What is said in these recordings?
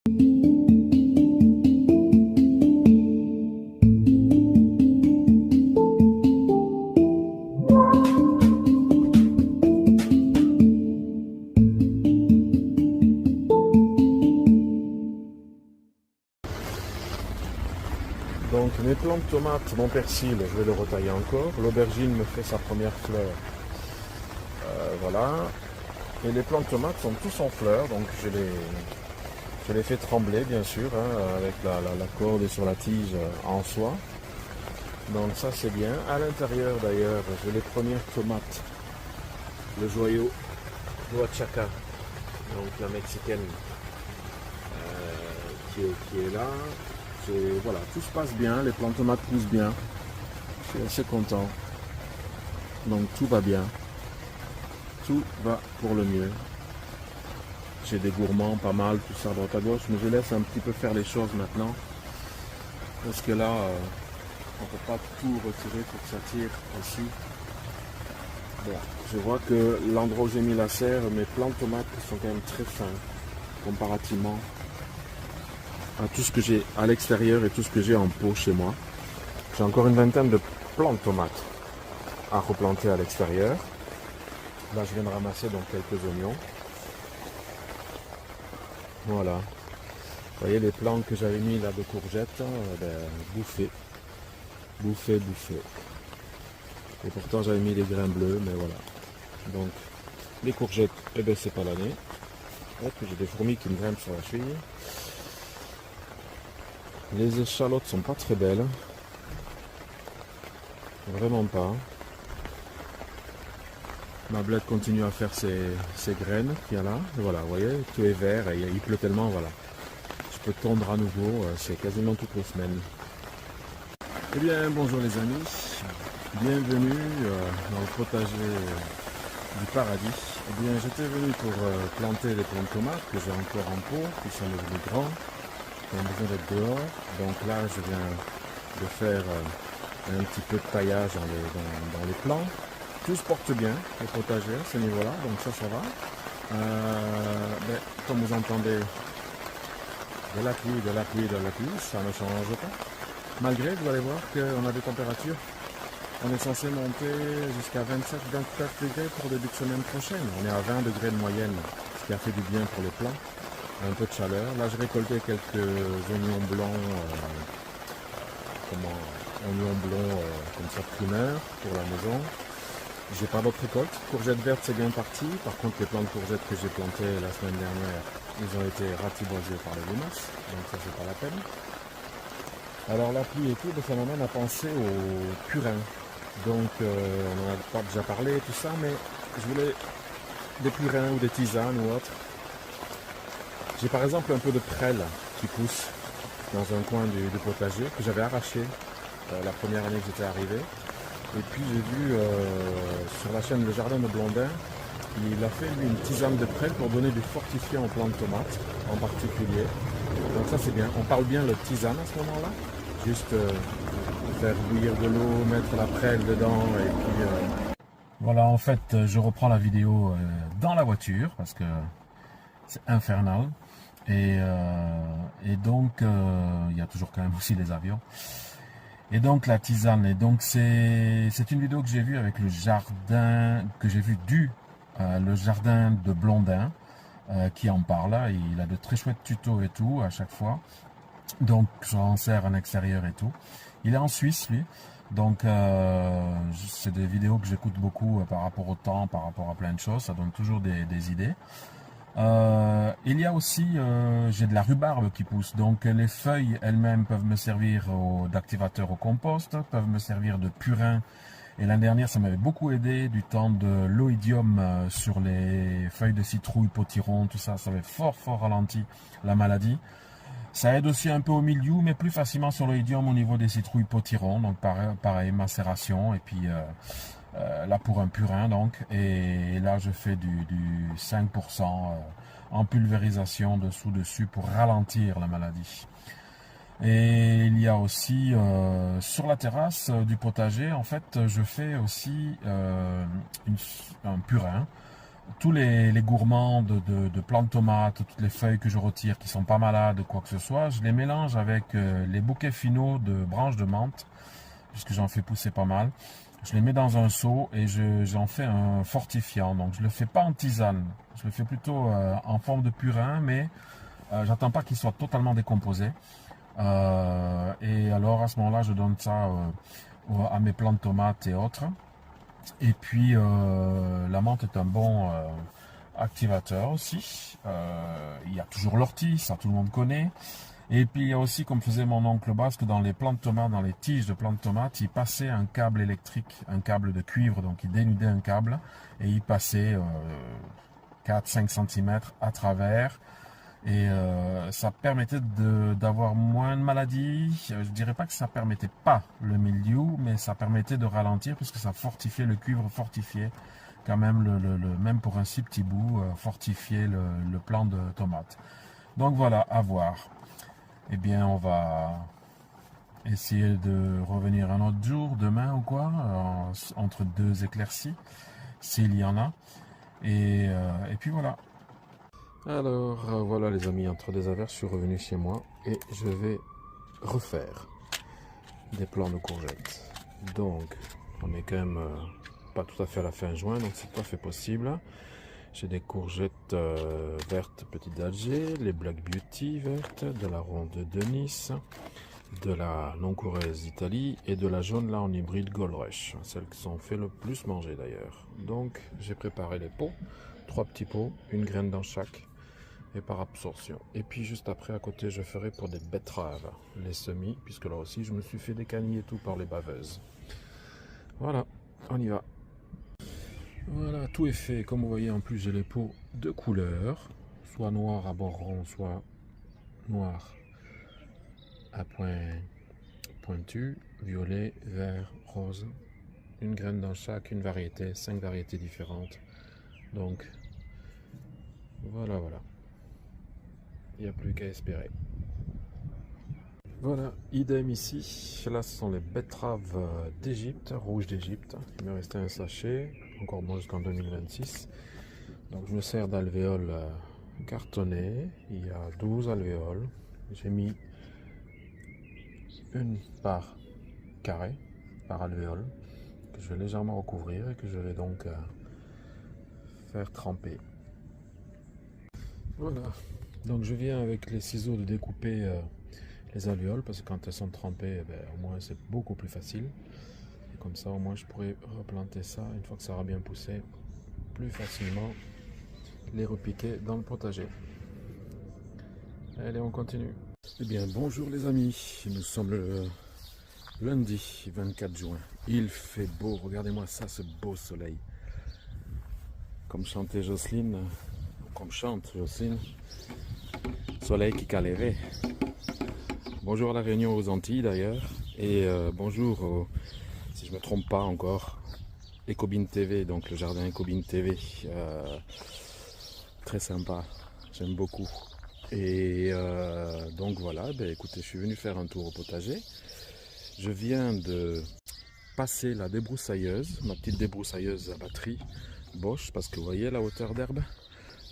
Donc mes plants de tomates, mon persil, je vais le retailler encore. L'aubergine me fait sa première fleur. Voilà. Et les plants de tomates sont tous en fleurs, donc je les fais trembler bien sûr, hein, avec la corde et sur la tige en soie. Donc ça c'est bien. À l'intérieur d'ailleurs, j'ai les premières tomates. Le joyau Huachaca, donc la mexicaine, qui est là. Voilà, tout se passe bien, les plants de tomates poussent bien. Je suis assez content. Donc tout va bien. Tout va pour le mieux. J'ai des gourmands, pas mal, tout ça à droite à gauche, mais je laisse un petit peu faire les choses maintenant. Parce que là, on ne peut pas tout retirer pour que ça tire aussi. Bon, je vois que l'endroit où j'ai mis la serre, mes plants de tomates sont quand même très fins, comparativement à tout ce que j'ai à l'extérieur et tout ce que j'ai en pot chez moi. J'ai encore une vingtaine de plants de tomates à replanter à l'extérieur. Là, je viens de ramasser donc quelques oignons. Voilà. Vous voyez les plants que j'avais mis là de courgettes, bouffés. Bouffés. Et pourtant, j'avais mis des grains bleus, mais voilà. Donc, les courgettes, eh ben, c'est pas l'année. Hop, j'ai des fourmis qui me grimpent sur la cheville. Les échalotes sont pas très belles. Vraiment pas. Ma blette continue à faire ses graines qu'il y a là. Et voilà, vous voyez, tout est vert et il pleut tellement, voilà. Je peux tondre à nouveau, c'est quasiment toutes les semaines. Eh bien, bonjour les amis. Bienvenue dans le potager du paradis. Eh bien, j'étais venu pour planter les plants de tomates que j'ai encore en pot, qui sont devenus grands, qui ont besoin d'être dehors. Donc là, je viens de faire un petit peu de taillage dans les plants. Tout se porte bien, le potager à ce niveau-là, donc ça va. Comme vous entendez, de la pluie, ça ne change pas. Malgré, vous allez voir qu'on a des températures. On est censé monter jusqu'à 27-24 degrés pour début de semaine prochaine. On est à 20 degrés de moyenne, ce qui a fait du bien pour les plants. Un peu de chaleur. Là, j'ai récolté quelques oignons blancs, comme ça, primeurs pour la maison. J'ai pas d'autres récoltes. Courgettes vertes, c'est bien parti. Par contre, les plants de courgettes que j'ai plantés la semaine dernière, ils ont été ratiboisés par les limaces. Donc ça, c'est pas la peine. Alors la pluie et tout, ça m'amène à penser au purin. Donc on en a pas déjà parlé, tout ça, mais je voulais des purins ou des tisanes ou autres. J'ai par exemple un peu de prêle qui pousse dans un coin du potager que j'avais arraché la première année que j'étais arrivé. Et puis j'ai vu sur la chaîne Le Jardin de Blondin, il a fait lui une tisane de prêle pour donner du fortifiant aux plants de tomates en particulier. Donc ça c'est bien, on parle bien de tisane à ce moment-là. Juste faire bouillir de l'eau, mettre la prêle dedans et puis... Voilà, en fait je reprends la vidéo dans la voiture parce que c'est infernal. Et donc il y a toujours quand même aussi les avions. Et donc la tisane, et donc c'est une vidéo que j'ai vue avec le jardin, que j'ai vu le jardin de Blondin, qui en parle. Il a de très chouettes tutos et tout à chaque fois. Donc j'en sers en extérieur et tout. Il est en Suisse lui. Donc c'est des vidéos que j'écoute beaucoup par rapport au temps, par rapport à plein de choses. Ça donne toujours des idées. Il y a aussi, j'ai de la rhubarbe qui pousse, donc les feuilles elles-mêmes peuvent me servir d'activateur au compost, peuvent me servir de purin. Et l'année dernière, ça m'avait beaucoup aidé, du temps de l'oïdium sur les feuilles de citrouille, potiron, tout ça, ça avait fort ralenti la maladie. Ça aide aussi un peu au milieu, mais plus facilement sur l'oïdium au niveau des citrouilles, potiron, donc pareil macération, et puis... là pour un purin donc, et là je fais du 5% en pulvérisation dessus pour ralentir la maladie. Et il y a aussi sur la terrasse du potager, en fait je fais aussi un purin tous les gourmands de plantes de tomates, toutes les feuilles que je retire qui sont pas malades, quoi que ce soit, je les mélange avec les bouquets finaux de branches de menthe, puisque j'en fais pousser pas mal. Je les mets dans un seau et j'en fais un fortifiant. Donc je le fais pas en tisane, je le fais plutôt en forme de purin, mais j'attends pas qu'il soit totalement décomposé. Et alors à ce moment-là, je donne ça à mes plantes de tomates et autres. Et puis la menthe est un bon activateur aussi. Il y a toujours l'ortie, ça tout le monde connaît. Et puis il y a aussi, comme faisait mon oncle Basque, dans les plantes de tomates, dans les tiges de plantes de tomates, il passait un câble électrique, un câble de cuivre, donc il dénudait un câble et il passait 4-5 cm à travers. Et ça permettait d'avoir moins de maladies. Je dirais pas que ça permettait pas le mildiou, mais ça permettait de ralentir puisque ça fortifiait le cuivre, fortifiait quand même même pour un si petit bout, fortifier le plant de tomate. Donc voilà, à voir. Eh bien, on va essayer de revenir un autre jour, demain ou quoi, entre deux éclaircies, s'il y en a. Et puis voilà. Alors voilà les amis, entre des averses, je suis revenu chez moi et je vais refaire des plants de courgettes. Donc, on est quand même pas tout à fait à la fin juin, donc c'est tout à fait possible. J'ai des courgettes vertes petites d'Alger, les Black Beauty vertes, de la ronde de Nice, de la non-couraise d'Italie et de la jaune là en hybride Gold Rush, celles qui sont fait le plus manger d'ailleurs. Donc j'ai préparé les pots, 3 petits pots, une graine dans chaque et par absorption. Et puis juste après à côté je ferai pour des betteraves, les semis, puisque là aussi je me suis fait des canilles et tout par les baveuses. Voilà, on y va. Voilà, tout est fait. Comme vous voyez, en plus, j'ai les pots de couleur, soit noir à bord rond, soit noir à point pointu, violet, vert, rose. Une graine dans chaque, une variété, 5 variétés différentes. Donc, voilà. Il n'y a plus qu'à espérer. Voilà, idem ici. Là, ce sont les betteraves d'Égypte, rouges d'Égypte. Il me restait un sachet, encore bon jusqu'en 2026. Donc, je me sers d'alvéoles cartonnées. Il y a 12 alvéoles. J'ai mis une par carré, par alvéole, que je vais légèrement recouvrir et que je vais donc faire tremper. Voilà. Donc, je viens avec les ciseaux de découper les alvéoles parce que quand elles sont trempées, au moins c'est beaucoup plus facile. Et comme ça, au moins, je pourrais replanter ça une fois que ça aura bien poussé plus facilement, les repiquer dans le potager. Allez, on continue. Eh bien, bonjour les amis. Nous sommes le lundi 24 juin. Il fait beau. Regardez-moi ça, ce beau soleil. Comme chantait Jocelyne, comme chante Jocelyne, soleil qui calerait. Bonjour à la Réunion, aux Antilles d'ailleurs, et bonjour, si je ne me trompe pas encore, Ecobine TV, donc le jardin Ecobine TV, très sympa, j'aime beaucoup. Et donc voilà, écoutez, je suis venu faire un tour au potager. Je viens de passer la débroussailleuse, ma petite débroussailleuse à batterie Bosch, parce que vous voyez la hauteur d'herbe.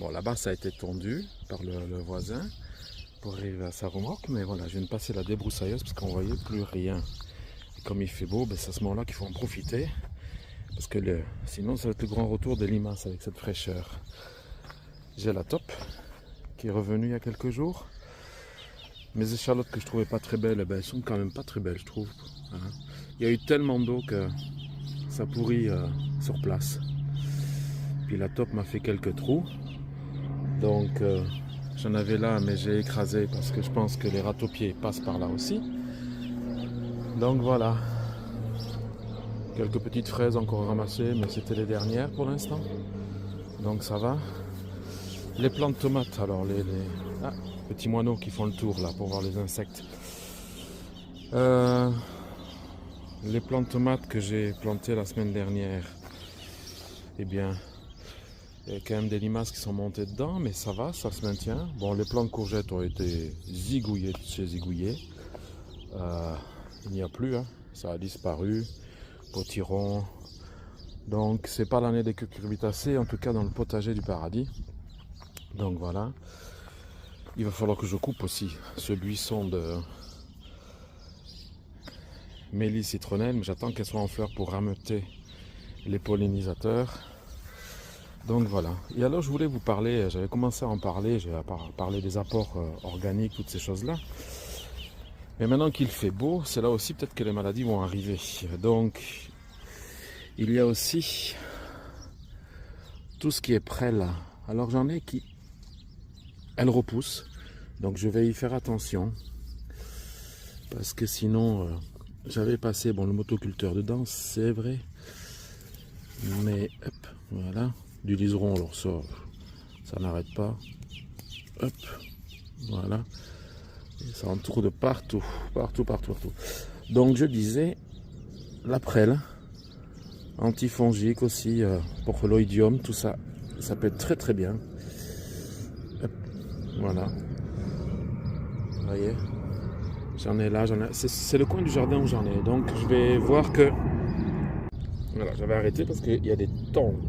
Bon, là-bas ça a été tondu par le voisin pour arriver à sa remorque, mais voilà, je viens de passer la débroussailleuse parce qu'on ne voyait plus rien. Et comme il fait beau, c'est à ce moment-là qu'il faut en profiter, parce que sinon ça va être le grand retour des limaces avec cette fraîcheur. J'ai la taupe qui est revenue il y a quelques jours. Mes échalotes que je trouvais pas très belles, elles sont quand même pas très belles, je trouve. Il y a eu tellement d'eau que ça pourrit sur place. Puis la taupe m'a fait quelques trous, donc j'en avais là, mais j'ai écrasé parce que je pense que les râteaux-pieds passent par là aussi. Donc voilà. Quelques petites fraises encore ramassées, mais c'était les dernières pour l'instant. Donc ça va. Les plantes de tomates, alors les petits moineaux qui font le tour là pour voir les insectes. Les plantes de tomates que j'ai plantées la semaine dernière, eh bien, il y a quand même des limaces qui sont montées dedans, mais ça va, ça se maintient. Bon, les plants de courgettes ont été zigouillés de chez zigouillés. Il n'y a plus, hein. Ça a disparu. Potiron, Donc c'est pas l'année des cucurbitacées, en tout cas dans le potager du paradis. Donc voilà. Il va falloir que je coupe aussi ce buisson de mélisse citronnelle, mais j'attends qu'elle soit en fleurs pour rameuter les pollinisateurs. Donc voilà. Et alors je voulais vous parler, j'avais commencé à en parler, j'ai parlé des apports organiques, toutes ces choses-là. Mais maintenant qu'il fait beau, c'est là aussi peut-être que les maladies vont arriver. Donc il y a aussi tout ce qui est prêle. Alors j'en ai qui, elles repoussent. Donc je vais y faire attention. Parce que sinon, j'avais passé le motoculteur dedans, c'est vrai. Mais hop, voilà. Du liseron, alors ça n'arrête pas. Hop, voilà. Et ça en trouve de partout, partout. Donc je disais, la prêle, antifongique aussi, pour l'oïdium, tout ça, ça peut être très très bien. Hop, voilà. Vous voyez, j'en ai là, c'est le coin du jardin où j'en ai. Donc je vais voir que... Voilà, j'avais arrêté parce qu'il y a des tons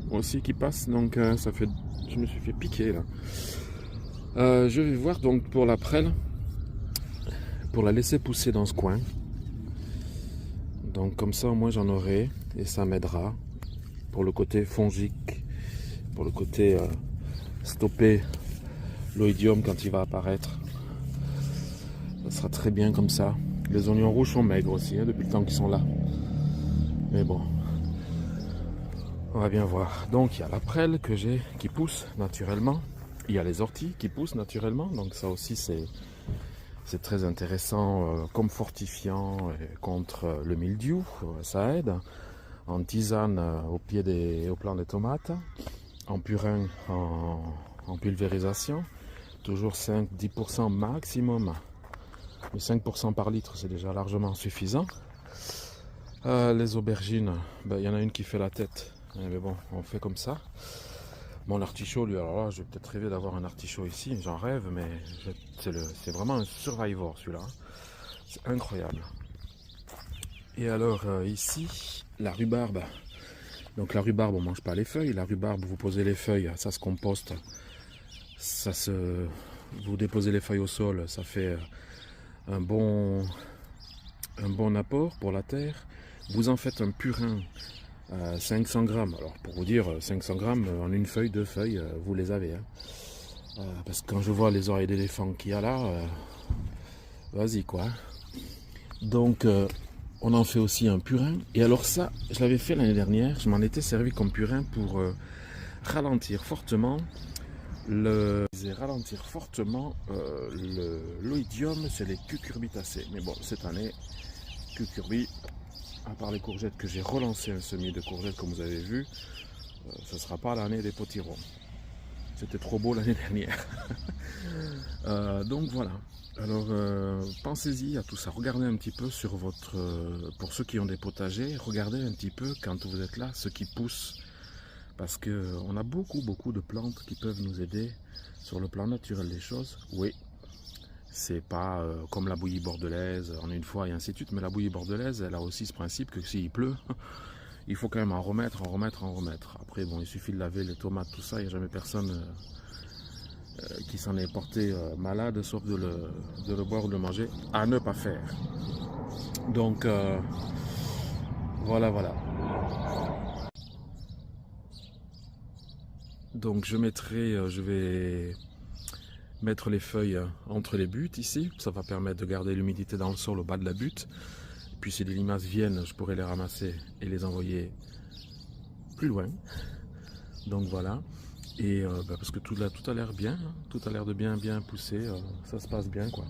aussi qui passent. Donc ça fait... Je me suis fait piquer là. Je vais voir donc pour la prêle, pour la laisser pousser dans ce coin. Donc comme ça au moins j'en aurai et ça m'aidera pour le côté fongique, pour le côté stopper l'oïdium quand il va apparaître. Ça sera très bien comme ça. Les oignons rouges sont maigres aussi depuis le temps qu'ils sont là. Mais bon, on va bien voir. Donc il y a la prêle que j'ai qui pousse naturellement. Il y a les orties qui poussent naturellement. Donc ça aussi c'est très intéressant comme fortifiant contre le mildiou. Ça aide. En tisane au plant des tomates. En purin, en pulvérisation. Toujours 5-10% maximum. Mais 5% par litre, c'est déjà largement suffisant. Les aubergines, y en a une qui fait la tête. Mais bon, on fait comme ça. Bon, l'artichaut, lui, alors là, je vais peut-être rêver d'avoir un artichaut ici. J'en rêve, mais c'est vraiment un survivor, celui-là. C'est incroyable. Et alors, ici, la rhubarbe. Donc la rhubarbe, on ne mange pas les feuilles. La rhubarbe, vous posez les feuilles, ça se composte. Vous déposez les feuilles au sol, ça fait un bon apport pour la terre. Vous en faites un purin 500 grammes. Alors pour vous dire, 500 grammes en une feuille, deux feuilles, vous les avez. Parce que quand je vois les oreilles d'éléphant qu'il y a là, vas-y quoi. Donc on en fait aussi un purin. Et alors ça, je l'avais fait l'année dernière, je m'en étais servi comme purin pour ralentir fortement l'oïdium chez les cucurbitacées. Mais bon, cette année, cucurbi, à part les courgettes que j'ai relancé un semis de courgettes comme vous avez vu, ce ne sera pas l'année des potirons. C'était trop beau l'année dernière. Donc voilà. Alors pensez-y à tout ça. Regardez un petit peu sur votre... pour ceux qui ont des potagers, regardez un petit peu quand vous êtes là, ce qui pousse. Parce qu'on a beaucoup de plantes qui peuvent nous aider sur le plan naturel des choses. Oui, c'est pas comme la bouillie bordelaise en une fois et ainsi de suite, mais la bouillie bordelaise, elle a aussi ce principe que s'il pleut, il faut quand même en remettre. Après, bon, il suffit de laver les tomates, tout ça, il n'y a jamais personne qui s'en est porté malade, sauf de le boire ou de le manger, à ne pas faire. Donc, voilà. Donc je vais mettre les feuilles entre les buttes ici. Ça va permettre de garder l'humidité dans le sol au bas de la butte. Puis si les limaces viennent, je pourrai les ramasser et les envoyer plus loin. Donc voilà. Et parce que tout a l'air bien, hein. Tout a l'air de bien pousser. Ça se passe bien quoi.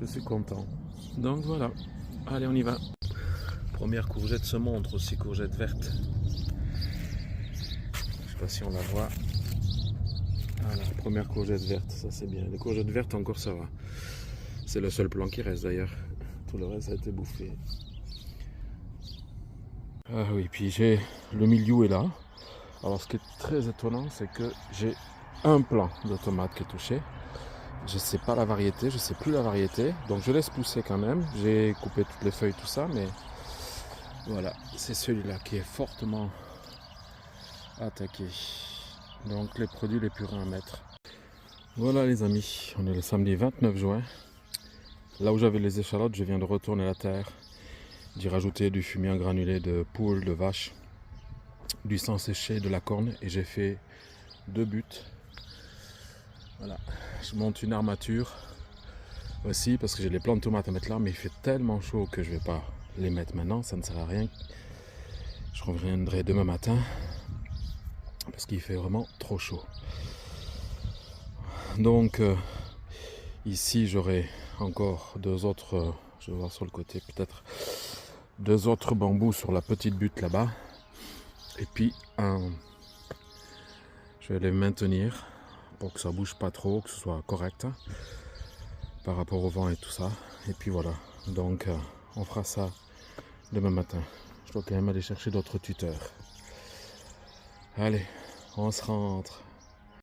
Je suis content. Donc voilà. Allez, on y va. Première courgette se montre aussi, courgette verte. Je sais pas si on la voit. Voilà, première courgette verte, ça c'est bien. Les courgettes vertes encore ça va. C'est le seul plant qui reste d'ailleurs. Tout le reste a été bouffé. Ah oui, puis j'ai le milieu est là. Alors ce qui est très étonnant, c'est que j'ai un plant de tomates qui est touché. Je sais pas la variété, je sais plus la variété. Donc je laisse pousser quand même. J'ai coupé toutes les feuilles, tout ça, mais Voilà, c'est celui-là qui est fortement attaqué. Donc les produits les plus rares à mettre. Voilà les amis, on est le samedi 29 juin. Là où j'avais les échalotes, je viens de retourner la terre, d'y rajouter du fumier en granulé de poule, de vache, du sang séché, de la corne, et j'ai fait 2 buts. Voilà, je monte une armature aussi parce que j'ai les plants de tomates à mettre là, mais il fait tellement chaud que je vais pas les mettre maintenant, ça ne sert à rien. Je reviendrai demain matin parce qu'il fait vraiment trop chaud. Donc ici j'aurai encore 2 autres, je vais voir sur le côté peut-être 2 autres bambous sur la petite butte là-bas, et puis je vais les maintenir pour que ça bouge pas trop, que ce soit correct par rapport au vent et tout ça. Et puis voilà, donc on fera ça demain matin. Je dois quand même aller chercher d'autres tuteurs. Allez, on se rentre.